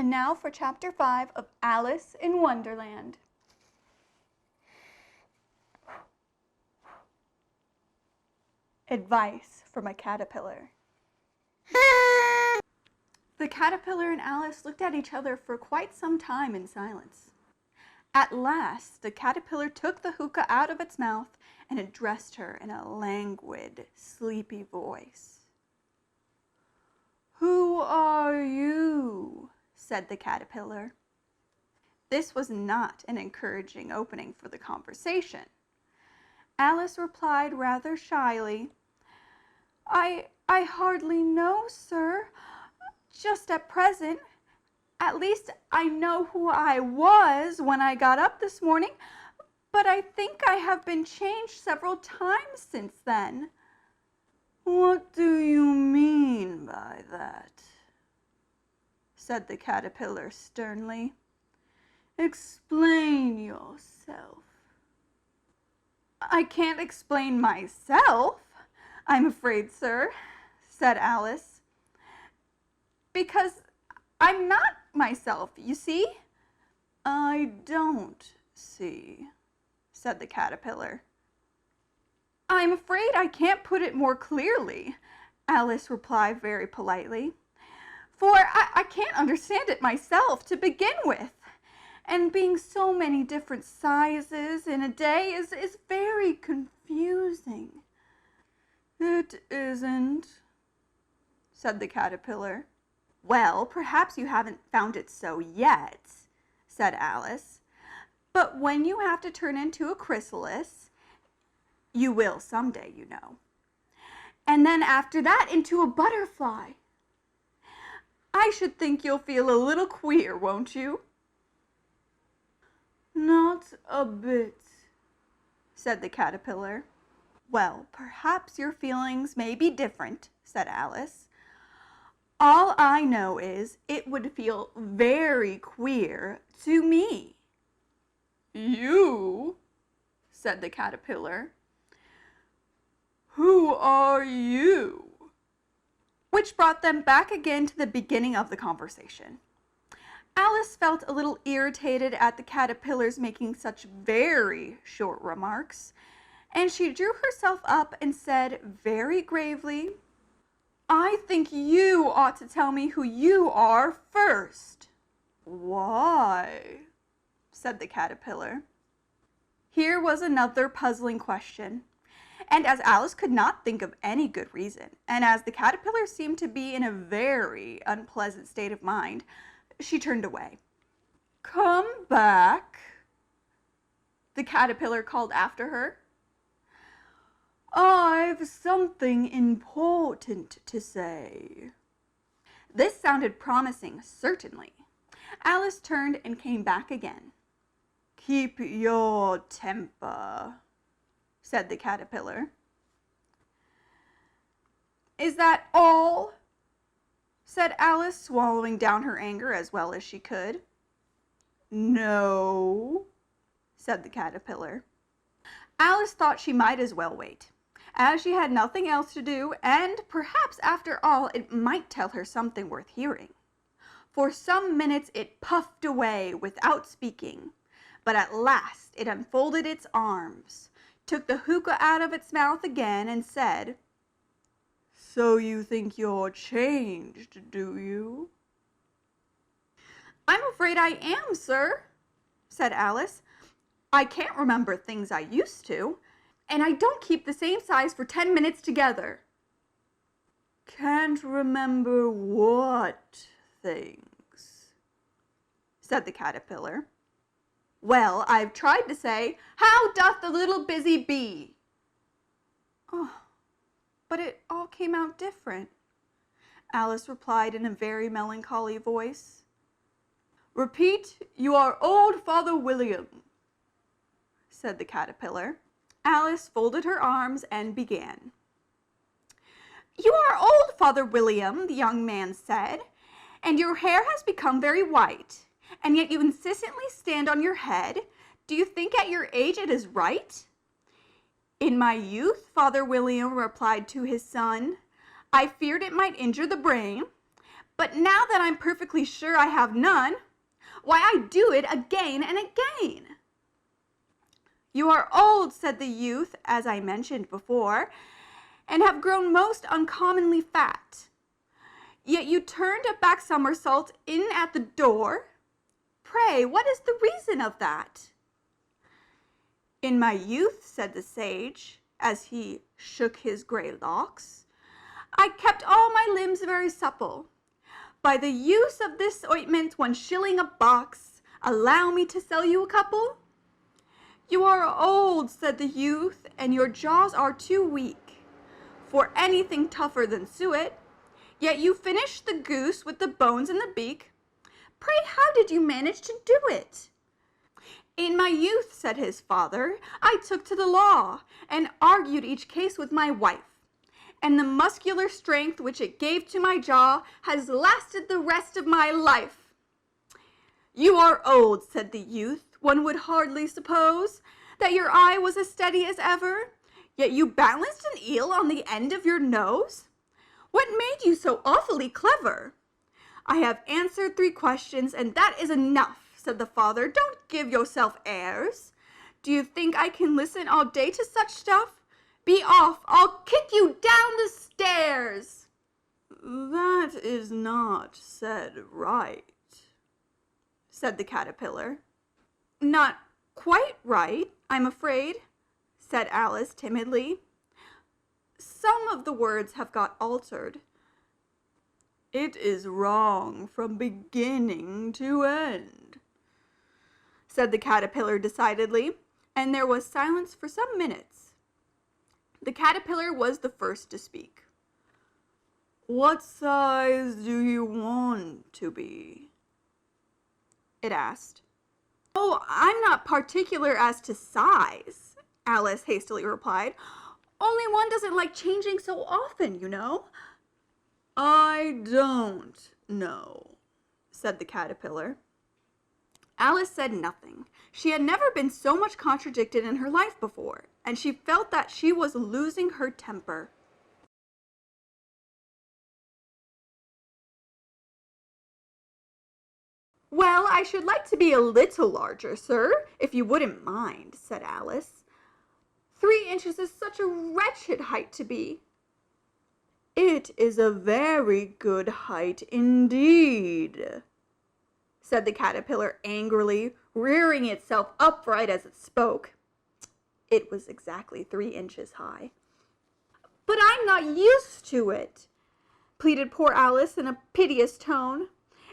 And now for Chapter 5 of Alice in Wonderland. Advice from a Caterpillar. The caterpillar and Alice looked at each other for quite some time in silence. At last, the caterpillar took the hookah out of its mouth and addressed her in a languid, sleepy voice. "Who are you?" said the caterpillar. This was not an encouraging opening for the conversation. Alice replied rather shyly, I hardly know, sir. Just at present. At least I know who I was when I got up this morning, but I think I have been changed several times since then." "What do you mean by that?" said the caterpillar sternly. "Explain yourself." "I can't explain myself, I'm afraid, sir," said Alice, "because I'm not myself, you see." "I don't see," said the caterpillar. "I'm afraid I can't put it more clearly," Alice replied very politely, "for I can't understand it myself to begin with. And being so many different sizes in a day is very confusing." "It isn't," said the caterpillar. "Well, perhaps you haven't found it so yet," said Alice. "But when you have to turn into a chrysalis, you will someday, you know. And then after that into a butterfly. I should think you'll feel a little queer, won't you?" "Not a bit," said the caterpillar. "Well, perhaps your feelings may be different," said Alice. "All I know is it would feel very queer to me." "You?" said the caterpillar. "Who are you?" Which brought them back again to the beginning of the conversation. Alice felt a little irritated at the caterpillars making such very short remarks, and she drew herself up and said very gravely, "I think you ought to tell me who you are first." "Why?" said the caterpillar. Here was another puzzling question, and as Alice could not think of any good reason, and as the caterpillar seemed to be in a very unpleasant state of mind, she turned away. "Come back," the caterpillar called after her. "I've something important to say." This sounded promising, certainly. Alice turned and came back again. "Keep your temper," said the caterpillar. "Is that all?" said Alice, swallowing down her anger as well as she could. "No," said the caterpillar. Alice thought she might as well wait, as she had nothing else to do, and perhaps after all it might tell her something worth hearing. For some minutes it puffed away without speaking, but at last it unfolded its arms, took the hookah out of its mouth again, and said, "So you think you're changed, do you?" "I'm afraid I am, sir," said Alice. "I can't remember things I used to, and I don't keep the same size for 10 minutes together." "Can't remember what things?" said the caterpillar. "Well, I've tried to say, 'How doth the little busy bee?'" "Oh, but it all came out different," Alice replied in a very melancholy voice. "Repeat, 'You are old, Father William,'" said the caterpillar. Alice folded her arms and began. "You are old, Father William," the young man said, "and your hair has become very white, and yet you insistently stand on your head. Do you think at your age it is right?" "In my youth," Father William replied to his son, "I feared it might injure the brain, But now that I'm perfectly sure I have none, why, I do it again and again. You are old, said the youth, as I mentioned before, and have grown most uncommonly fat. Yet you turned a back somersault in at the door. Pray, what is the reason of that? In my youth, said the sage, as he shook his gray locks, I kept all my limbs very supple. By the use of this ointment, 1 shilling a box, allow me to sell you a couple. You are old, said the youth, and your jaws are too weak for anything tougher than suet. Yet you finished the goose with the bones and the beak. Pray, how did you manage to do it? In my youth, said his father, I took to the law and argued each case with my wife, and the muscular strength which it gave to my jaw has lasted the rest of my life. You are old, said the youth. One would hardly suppose that your eye was as steady as ever, yet you balanced an eel on the end of your nose. What made you so awfully clever? I have answered 3 questions, and that is enough, said the father. Don't give yourself airs. Do you think I can listen all day to such stuff? Be off, I'll kick you down the stairs. That is not said right, said the caterpillar. Not quite right, I'm afraid, said Alice timidly. Some of the words have got altered. It is wrong from beginning to end, said the caterpillar decidedly, and there was silence for some minutes. The caterpillar was the first to speak. What size do you want to be? It asked. Oh, I'm not particular as to size, Alice hastily replied. Only one doesn't like changing so often, you know. I don't know, said the caterpillar. Alice said nothing. She had never been so much contradicted in her life before, and she felt that she was losing her temper. Well, I should like to be a little larger, sir, if you wouldn't mind, said Alice. 3 inches is such a wretched height to be. It is a very good height indeed, said the caterpillar angrily, rearing itself upright as it spoke. It was exactly 3 inches high. But I'm not used to it, pleaded poor Alice in a piteous tone,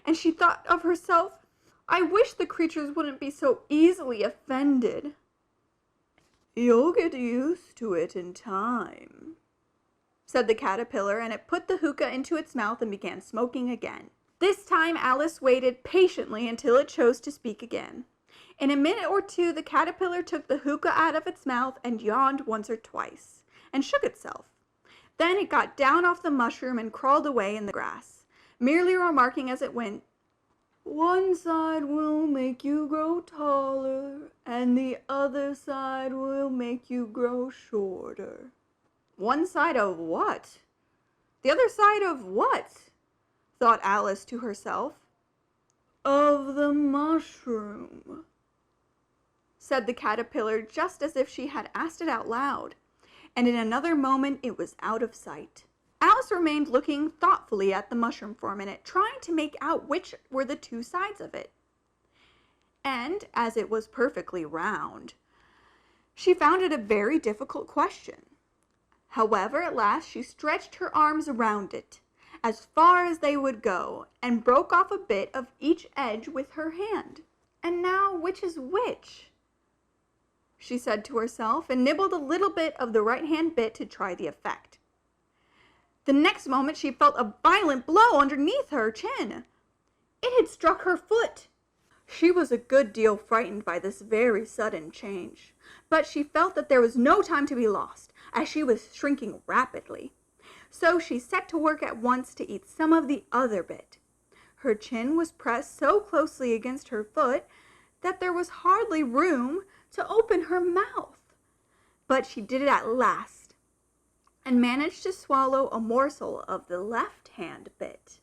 and she thought of herself, I wish the creatures wouldn't be so easily offended. You'll get used to it in time, said the caterpillar, and it put the hookah into its mouth and began smoking again. This time Alice waited patiently until it chose to speak again. In a minute or two, the caterpillar took the hookah out of its mouth and yawned once or twice, and shook itself. Then it got down off the mushroom and crawled away in the grass, merely remarking as it went, one side will make you grow taller, and the other side will make you grow shorter. One side of what? The other side of what? Thought Alice to herself. Of the mushroom, said the caterpillar, just as if she had asked it out loud, and in another moment it was out of sight. Alice remained looking thoughtfully at the mushroom for a minute, trying to make out which were the 2 sides of it. And, as it was perfectly round, she found it a very difficult question. However, at last she stretched her arms around it, as far as they would go, and broke off a bit of each edge with her hand. And now, which is which? She said to herself, and nibbled a little bit of the right-hand bit to try the effect. The next moment she felt a violent blow underneath her chin. It had struck her foot. She was a good deal frightened by this very sudden change, but she felt that there was no time to be lost, as she was shrinking rapidly. So she set to work at once to eat some of the other bit. Her chin was pressed so closely against her foot that there was hardly room to open her mouth. But she did it at last, and managed to swallow a morsel of the left-hand bit.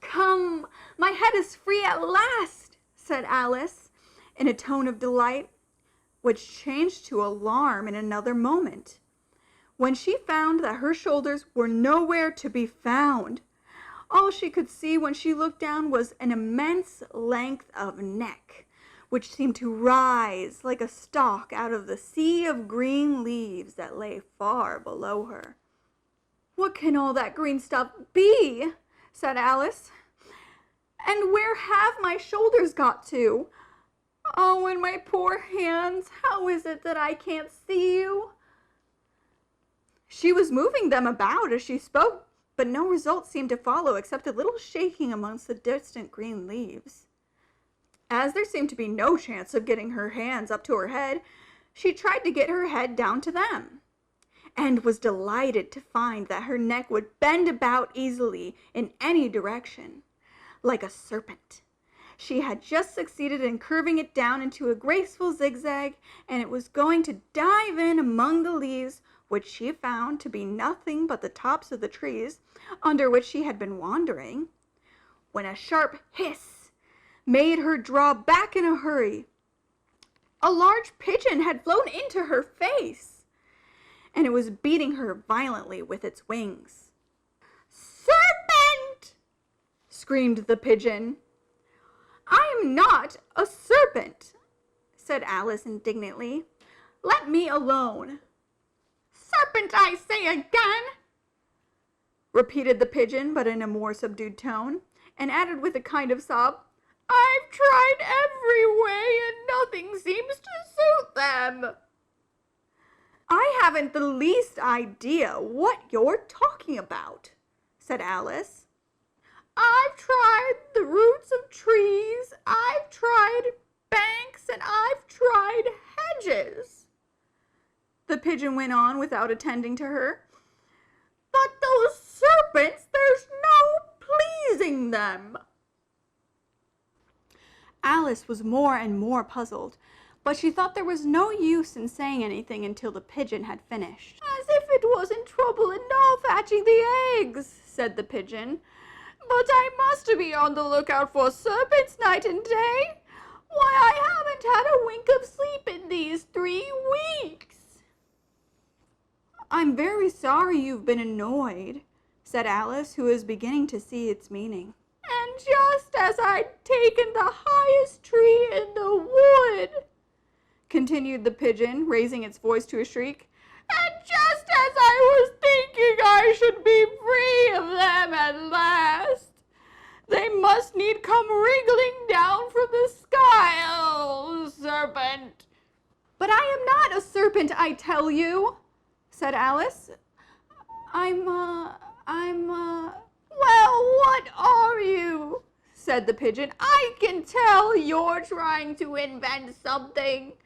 "Come, my head is free at last," said Alice, in a tone of delight, which changed to alarm in another moment, when she found that her shoulders were nowhere to be found. All she could see when she looked down was an immense length of neck, which seemed to rise like a stalk out of the sea of green leaves that lay far below her. "What can all that green stuff be?" said Alice. "And where have my shoulders got to? Oh, and my poor hands, how is it that I can't see you?" She was moving them about as she spoke, but no result seemed to follow except a little shaking amongst the distant green leaves. As there seemed to be no chance of getting her hands up to her head, she tried to get her head down to them, and was delighted to find that her neck would bend about easily in any direction, like a serpent. She had just succeeded in curving it down into a graceful zigzag, and it was going to dive in among the leaves, which she found to be nothing but the tops of the trees under which she had been wandering, when a sharp hiss made her draw back in a hurry. A large pigeon had flown into her face, and it was beating her violently with its wings. "Serpent!" screamed the pigeon. "I am not a serpent," said Alice indignantly. "Let me alone." "Serpent, I say again," repeated the pigeon, but in a more subdued tone, and added with a kind of sob, "I've tried every way, and nothing seems to suit them." "I haven't the least idea what you're talking about," said Alice. "I've tried the roots of trees, I've tried banks, and I've tried hedges," the pigeon went on without attending to her. "But those serpents, there's no pleasing them." Alice was more and more puzzled, but she thought there was no use in saying anything until the pigeon had finished. "As if it wasn't trouble enough hatching the eggs," said the pigeon. "But I must be on the lookout for serpents night and day. Why, I haven't had a wink of sleep in these 3 weeks." "I'm very sorry you've been annoyed," said Alice, who was beginning to see its meaning. "And just as I'd taken the highest tree in the wood," continued the pigeon, raising its voice to a shriek, "and just as I was thinking I should be free of them at last, they must need come wriggling down from the sky. Oh, serpent!" "But I am not a serpent, I tell you," said Alice. Well, what are you?" said the pigeon. "I can tell you're trying to invent something."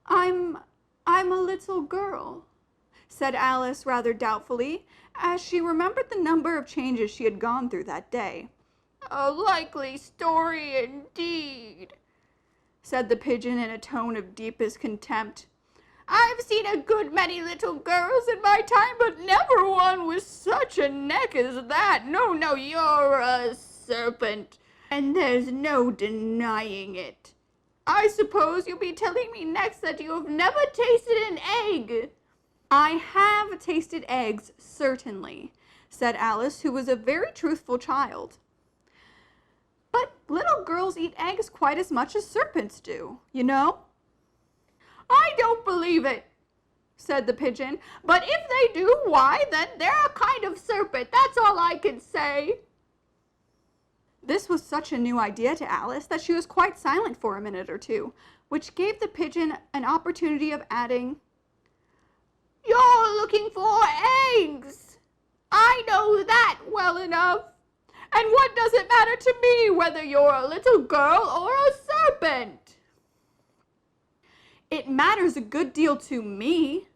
I'm a little girl," said Alice rather doubtfully, as she remembered the number of changes she had gone through that day. "A likely story indeed," said the pigeon in a tone of deepest contempt. "I've seen a good many little girls in my time, but never one with such a neck as that. No, you're a serpent, and there's no denying it. I suppose you'll be telling me next that you have never tasted an egg." "I have tasted eggs, certainly," said Alice, who was a very truthful child. "But little girls eat eggs quite as much as serpents do, you know." "I don't believe it," said the pigeon. "But if they do, why, then they're a kind of serpent. That's all I can say." This was such a new idea to Alice that she was quite silent for a minute or two, which gave the pigeon an opportunity of adding, "You're looking for eggs. I know that well enough. And what does it matter to me whether you're a little girl or a serpent?" "It matters a good deal to me,"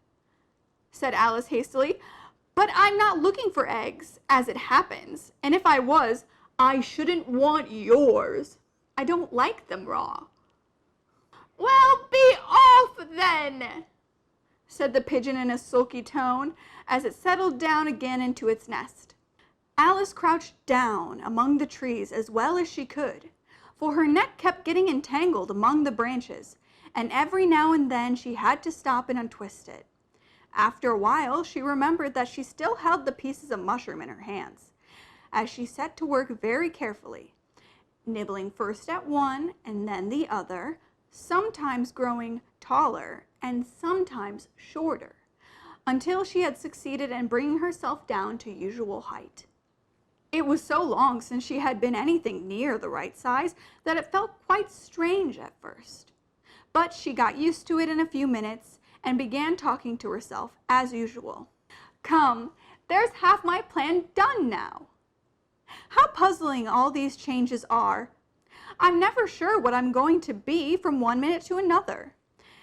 said Alice hastily, "but I'm not looking for eggs, as it happens, and if I was, I shouldn't want yours. I don't like them raw." "Well, be off then," said the pigeon in a sulky tone, as it settled down again into its nest. Alice crouched down among the trees as well as she could, for her neck kept getting entangled among the branches, and every now and then she had to stop and untwist it. After a while, she remembered that she still held the pieces of mushroom in her hands, as she set to work very carefully, nibbling first at one and then the other, sometimes growing taller and sometimes shorter, until she had succeeded in bringing herself down to usual height. It was so long since she had been anything near the right size that it felt quite strange at first. But she got used to it in a few minutes and began talking to herself as usual. Come, there's half my plan done now. How puzzling all these changes are. I'm never sure what I'm going to be from one minute to another.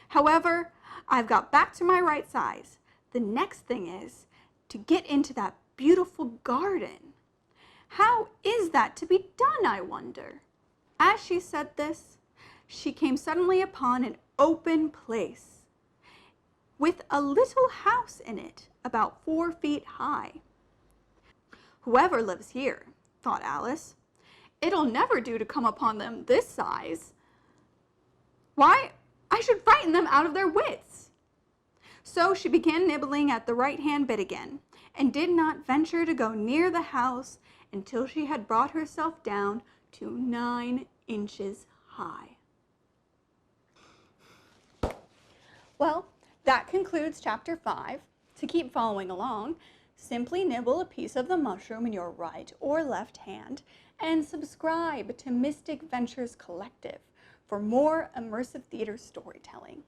However, I've got back to my right size. The next thing is to get into that beautiful garden. How is that to be done, I wonder? As she said this, she came suddenly upon an open place with a little house in it about 4 feet high. Whoever lives here, thought Alice, it'll never do to come upon them this size. Why, I should frighten them out of their wits. So she began nibbling at the right-hand bit again, and did not venture to go near the house until she had brought herself down to 9 inches high. Well, that concludes chapter 5. To keep following along, simply nibble a piece of the mushroom in your right or left hand and subscribe to Mystic Ventures Collective for more immersive theater storytelling.